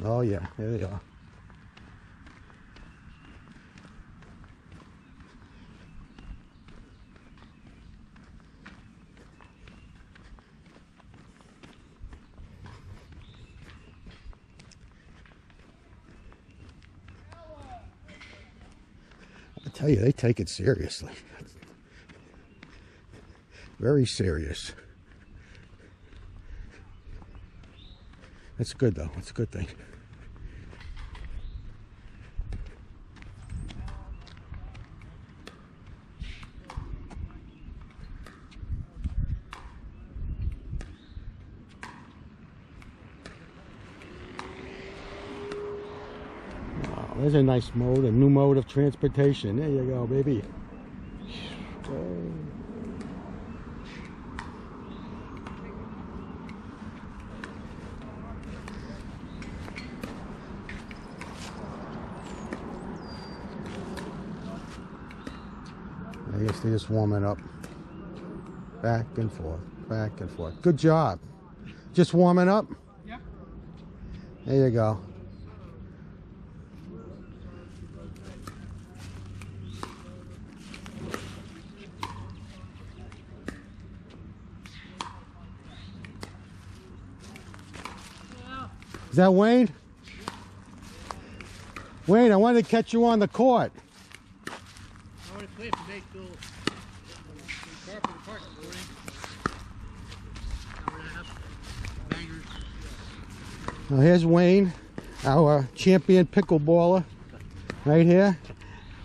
Oh yeah, there they are. I tell you, they take it seriously. Very serious. That's good though. It's a good thing. Wow, there's a nice mode, a new mode of transportation. There you go, baby. I guess they're just warming up. Back and forth, back and forth. Good job. Just warming up? Yep. There you go. Is that Wayne? Wayne, I wanted to catch you on the court. I want to play for next goal. Car for the park this morning. Bangers. Now here's Wayne, our champion pickleballer, right here,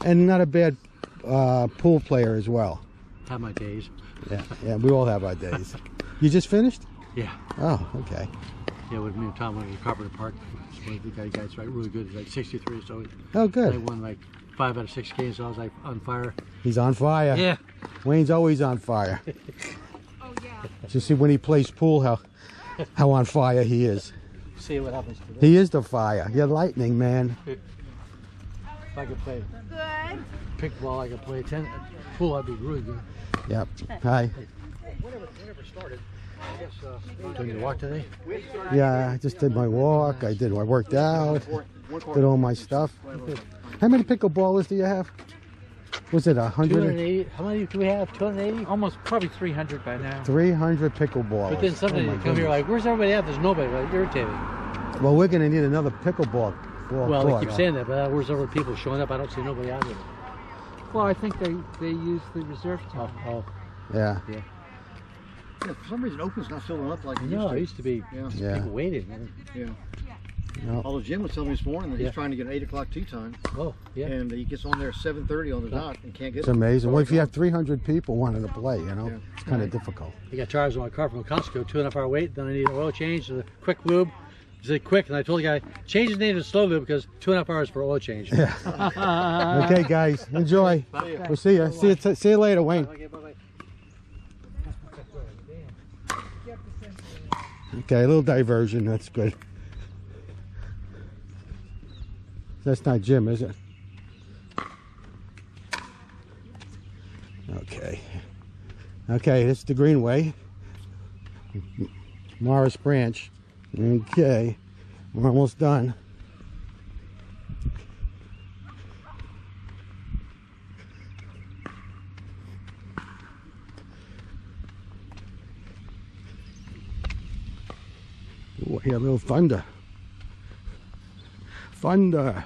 and not a bad pool player as well. Have my days. Yeah, we all have our days. You just finished? Yeah. Oh, okay. Yeah, with me and Tom went to Carpenter Park. One of the guys, right, really good. He's like 63, so Oh, good. I won like 5 out of 6 games, so I was like on fire. He's on fire. Yeah. Wayne's always on fire. Oh yeah. Just see when he plays pool how on fire he is. See what happens today. He is the fire. You're lightning, man. If I could play Good. pickleball, I could play pool. I'd be really good. Yep. Hi. Whatever started. I guess. Doing your walk today? Yeah, I just did my walk. I worked out. Did all my stuff. How many pickleballers do you have? Was it 100? 280. How many do we have? 280. Almost probably 300 by now. 300 pickleballers. But then sometimes Oh, you my come here goodness. like, where's everybody at? There's nobody. Like, irritating. Well, we're going to need another pickleball. Well, court. they keep saying that, but where's all the people showing up? I don't see nobody out there. Well, I think they use the reserve time. Oh, Yeah. yeah. Yeah, for some reason, Oakland's not filling up like it No, it used used to be to. Yeah. people waiting. Man. Yeah. No. Although Jim was telling me this morning that Yeah. he's trying to get an 8 o'clock tee time, Oh, yeah. and he gets on there at 7:30 on the dot and can't get It's it. amazing. Well, if you have 300 people wanting to play, you know, Yeah. it's kind of difficult. I got charged on my car from Costco, 2.5 hour wait. Then I need an oil change and a quick lube. He said quick, and I told the guy, change his name to slow lube because 2.5 hours for oil change. Yeah. Okay, guys, enjoy. We'll see you. See you later, Wayne. Okay, bye-bye. Okay, a little diversion. That's good. That's not Jim, is it? Okay. Okay, this is the Greenway. Morris Branch. Okay, we're almost done. Ooh, I hear a little thunder. Thunder.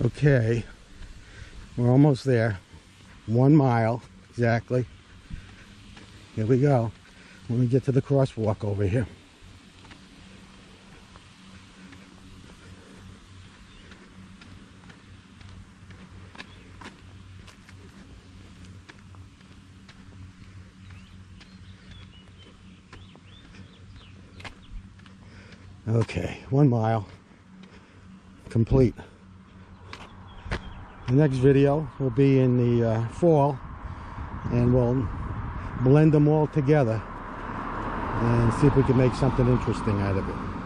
Okay, we're almost there. 1 mile exactly. Here we go. When we get to the crosswalk over here. Okay, 1 mile complete. The next video will be in the fall, and we'll blend them all together and see if we can make something interesting out of it.